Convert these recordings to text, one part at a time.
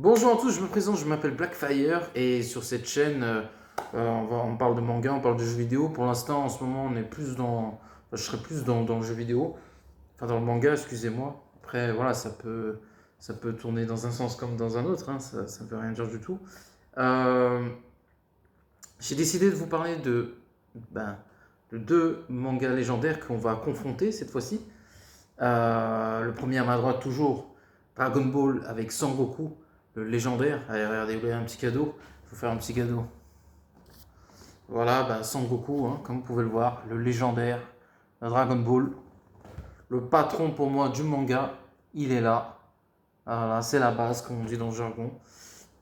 Bonjour à tous, je me présente, je m'appelle Blackfire et sur cette chaîne, on parle de manga, on parle de jeux vidéo. Pour l'instant, en ce moment, on est plus je serai plus dans le jeu vidéo, enfin dans le manga, excusez-moi. Après, voilà, ça peut tourner dans un sens comme dans un autre, hein, ça ne veut rien dire du tout. Euh, j'ai décidé de vous parler ben, de deux mangas légendaires qu'on va confronter cette fois-ci. Le premier à ma droite, toujours Dragon Ball avec Sangoku, le légendaire. Allez, regardez, vous avez un petit cadeau. Il faut faire un petit cadeau. Voilà, bah, Sangoku, hein, comme vous pouvez le voir, le légendaire Dragon Ball. Le patron pour moi du manga, il est là. Voilà, c'est la base, comme on dit dans le jargon.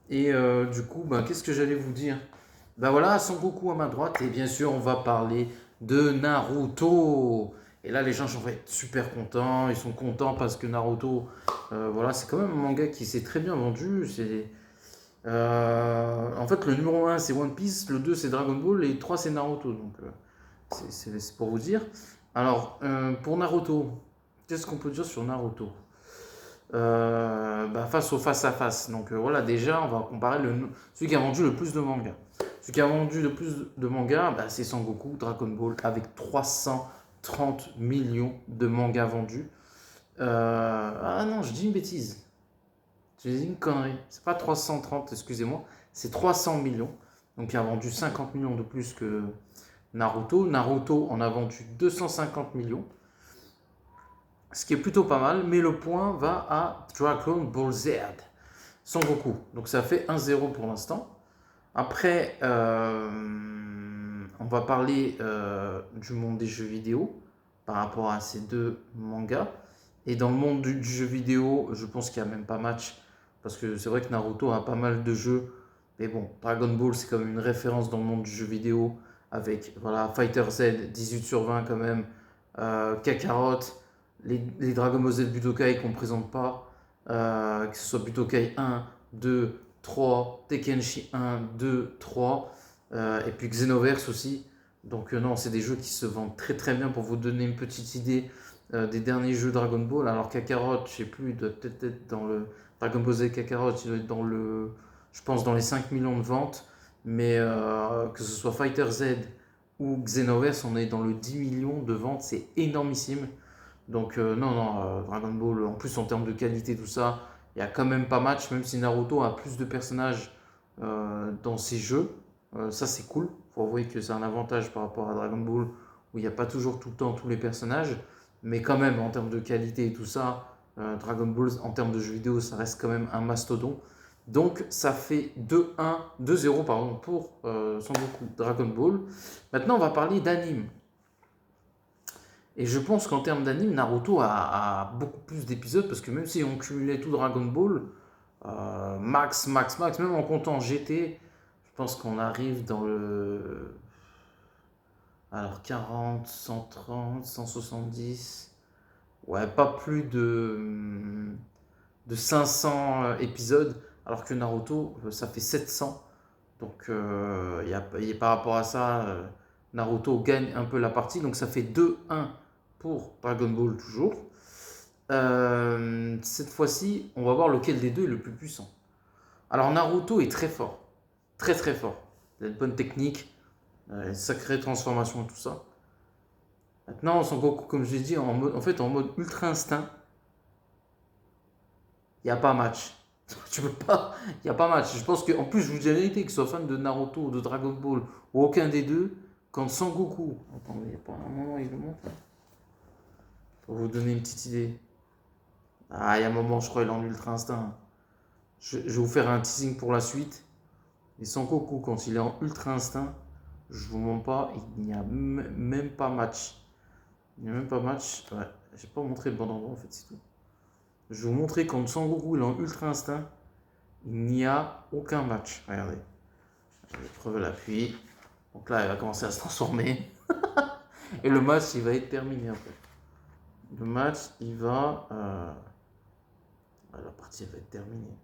Et du coup, bah, qu'est-ce que j'allais vous dire? Bah voilà, Sangoku à ma droite, et bien sûr, on va parler de Naruto. Et là, les gens sont super contents, ils sont contents parce que Naruto, voilà, c'est quand même un manga qui s'est très bien vendu. En fait, le numéro un c'est One Piece, le 2 c'est Dragon Ball, et le 3 c'est Naruto. Donc, c'est pour vous dire. Alors, pour Naruto, qu'est-ce qu'on peut dire sur Naruto? Bah, face au face-à-face. Donc voilà, déjà, on va comparer celui qui a vendu le plus de mangas. Celui qui a vendu le plus de mangas, bah, c'est Sangoku, Dragon Ball, avec 330 millions de mangas vendus. Ah non, je dis une bêtise. Je dis une connerie. C'est pas 330, excusez-moi. C'est 300 millions. Donc il a vendu 50 millions de plus que Naruto. Naruto en a vendu 250 millions. Ce qui est plutôt pas mal. Mais le point va à Dragon Ball Z. Sangoku. Donc ça fait 1-0 pour l'instant. Après, on va parler du monde des jeux vidéo par rapport à ces deux mangas. Et dans le monde du jeu vidéo, je pense qu'il n'y a même pas match. Parce que c'est vrai que Naruto a pas mal de jeux. Mais bon, Dragon Ball, c'est comme une référence dans le monde du jeu vidéo. Avec voilà, Fighter Z, 18 sur 20 quand même. Kakarot, les Dragon Ball Z Budokai qu'on ne présente pas. Que ce soit Budokai 1, 2, 3, Tekkenshi 1, 2, 3, et puis Xenoverse aussi. Donc non, c'est des jeux qui se vendent très très bien. Pour vous donner une petite idée des derniers jeux Dragon Ball. Alors Kakarot, je sais plus, il doit peut-être être dans le Dragon Ball Z Kakarot, il doit être dans je pense dans les 5 millions de ventes. Mais que ce soit Fighter Z ou Xenoverse, on est dans le 10 millions de ventes, c'est énormissime. Donc non, non, Dragon Ball, en plus en termes de qualité, tout ça, il y a quand même pas match, même si Naruto a plus de personnages dans ses jeux. Ça c'est cool, faut avouer que c'est un avantage par rapport à Dragon Ball, où il n'y a pas toujours tout le temps tous les personnages. Mais quand même, en termes de qualité et tout ça, Dragon Ball, en termes de jeux vidéo, ça reste quand même un mastodon. Donc ça fait 2-1, 2-0 pardon, pour Son Goku Dragon Ball. Maintenant, on va parler d'anime. Et je pense qu'en termes d'anime, Naruto a beaucoup plus d'épisodes parce que même si on cumulait tout Dragon Ball, max, même en comptant GT, je pense qu'on arrive dans le. Alors 40, 130, 170. Ouais, pas plus de 500 épisodes, alors que Naruto, ça fait 700. Donc, par rapport à ça, Naruto gagne un peu la partie. Donc, ça fait 2-1 pour Dragon Ball toujours. Cette fois-ci, on va voir lequel des deux est le plus puissant. Alors, Naruto est très fort. Très, très fort. Il a une bonne technique, une sacrée transformation et tout ça. Maintenant, Son Goku, comme je l'ai dit, en mode ultra instinct, il n'y a pas match. Tu peux pas, il n'y a pas match. Je pense qu'en plus, je vous dis la vérité, que ce soit fan de Naruto ou de Dragon Ball ou aucun des deux, quand Sangoku. Attendez, il n'y a pas un moment, il le montre. Pour vous donner une petite idée. Ah, il y a un moment, je crois, il est en ultra instinct. Je vais vous faire un teasing pour la suite. Et Sangoku, quand il est en ultra instinct, je vous mens pas, il n'y a même pas match. Il n'y a même pas match. Ouais, j'ai pas montré le bon endroit en fait, c'est tout. Je vais vous montrer quand Sangoku il est en ultra instinct, il n'y a aucun match. Regardez. L'épreuve à l'appui. Donc là, il va commencer à se transformer. Et le match, il va être terminé en fait. Le match, il va. La partie, elle va être terminée.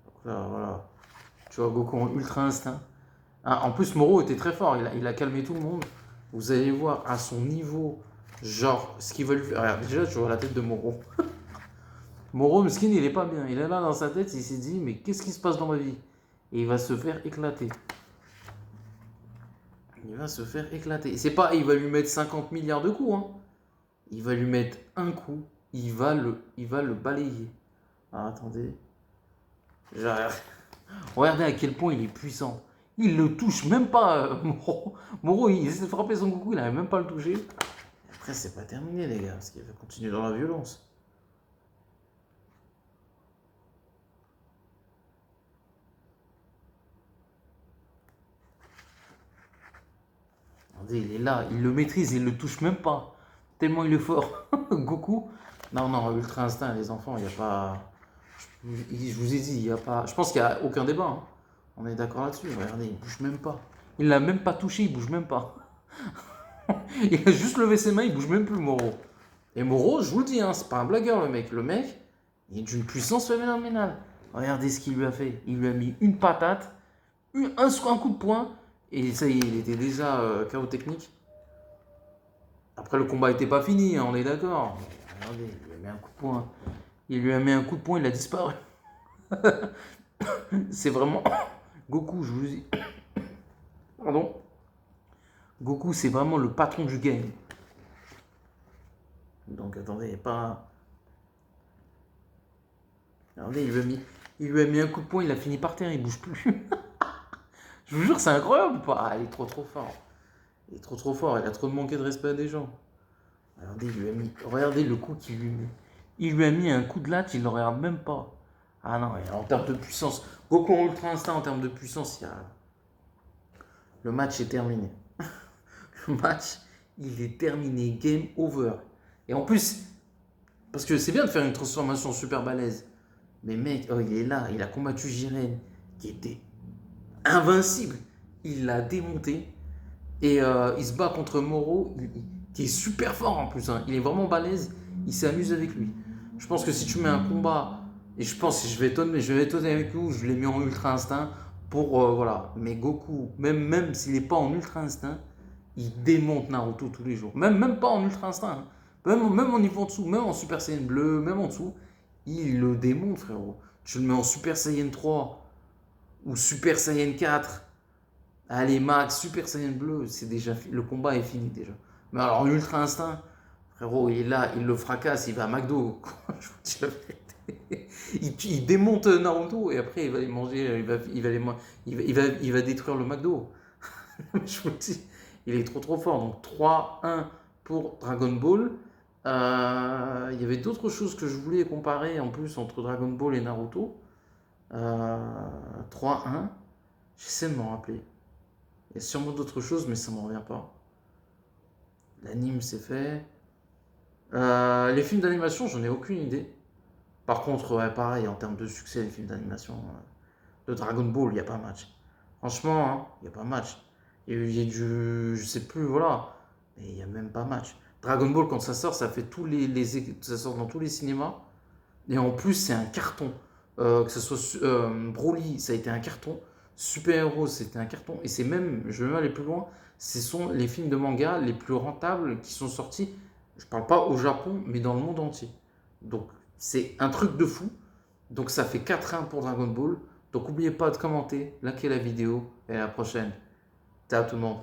Donc là, voilà. Tu vois, Goku en ultra instinct. Ah, en plus, Moro était très fort. Il a calmé tout le monde. Vous allez voir à son niveau, genre, ce qu'il veut lui faire. Regarde, déjà, tu vois la tête de Moro. Moro Miskin, il est pas bien. Il est là dans sa tête, il s'est dit, mais qu'est-ce qui se passe dans ma vie? Et il va se faire éclater. Il va se faire éclater. Et c'est pas, il va lui mettre 50 milliards de coups, hein. Il va lui mettre un coup, il va le balayer. Ah, attendez. Genre, regardez à quel point il est puissant. Il le touche même pas, Moro. Moro, il essaie de frapper son coucou, il n'arrive même pas à le toucher. Après, c'est pas terminé, les gars, parce qu'il va continuer dans la violence. Regardez, il est là, il le maîtrise, il le touche même pas. Tellement il est fort. Goku. Non, non, Ultra Instinct, les enfants, il n'y a pas. Je vous ai dit, il n'y a pas. Je pense qu'il n'y a aucun débat, hein. On est d'accord là-dessus. Regardez, il bouge même pas. Il l'a même pas touché, il bouge même pas. Il a juste levé ses mains, il bouge même plus, Moro. Et Moro, je vous le dis, hein, c'est pas un blagueur, le mec. Le mec, il est d'une puissance phénoménale. Regardez ce qu'il lui a fait. Il lui a mis une patate, un coup de poing, et ça y est, il était déjà KO technique. Après, le combat n'était pas fini, hein, on est d'accord. Mais regardez, il lui a mis un coup de poing. Il lui a mis un coup de poing, il a disparu. C'est vraiment. Goku, je vous dis. Pardon. Goku, c'est vraiment le patron du game. Donc attendez, pas. Regardez, il lui a mis un coup de poing, il a fini par terre, il bouge plus. Je vous jure, c'est incroyable ou pas? Ah, il est trop trop fort. Il est trop trop fort, il a trop manqué de respect à des gens. Regardez le coup qu'il lui met. Il lui a mis un coup de latte, il ne le regarde même pas. Ah non, en termes de puissance, Goku en Ultra Instinct en termes de puissance, le match est terminé. Le match, il est terminé, game over. Et en plus, parce que c'est bien de faire une transformation super balèze, mais mec, oh, il est là, il a combattu Jiren, qui était invincible. Il l'a démonté. Et il se bat contre Moro, qui est super fort en plus, hein. Il est vraiment balèze, il s'amuse avec lui. Je pense que si tu mets un combat, et je pense que je vais étonner avec vous, je l'ai mis en Ultra Instinct pour, voilà. Mais Goku, même s'il n'est pas en Ultra Instinct, il démonte Naruto tous les jours. Même pas en Ultra Instinct, hein. Même au niveau en dessous, même en Super Saiyan bleu, même en dessous, il le démonte, frérot. Tu le mets en Super Saiyan 3 ou Super Saiyan 4. Allez, Max, Super Saiyan bleu, c'est déjà le combat est fini déjà. Mais alors, en Ultra Instinct, frérot, il est là, il le fracasse, il va à McDo. Je vous dis la vérité. Il démonte Naruto et après il va les manger, il va détruire le McDo. Je vous le dis, il est trop trop fort. Donc 3-1 pour Dragon Ball. Il y avait d'autres choses que je voulais comparer en plus entre Dragon Ball et Naruto. 3-1, j'essaie de m'en rappeler. Il y a sûrement d'autres choses, mais ça ne m'en revient pas. L'anime, c'est fait. Les films d'animation, j'en ai aucune idée. Par contre, ouais, pareil, en termes de succès, les films d'animation de Dragon Ball, il n'y a pas match. Franchement, hein, il n'y a pas match. Il y a du. Je sais plus, voilà. Mais il n'y a même pas match. Dragon Ball, quand ça sort, ça fait ça sort dans tous les cinémas. Et en plus, c'est un carton. Que ce soit Broly, ça a été un carton. Super Héros, c'était un carton. Et c'est même, je vais même aller plus loin, ce sont les films de manga les plus rentables qui sont sortis. Je parle pas au Japon, mais dans le monde entier. Donc, c'est un truc de fou. Donc, ça fait 4-1 pour Dragon Ball. Donc, n'oubliez pas de commenter, liker la vidéo. Et à la prochaine. Ciao tout le monde.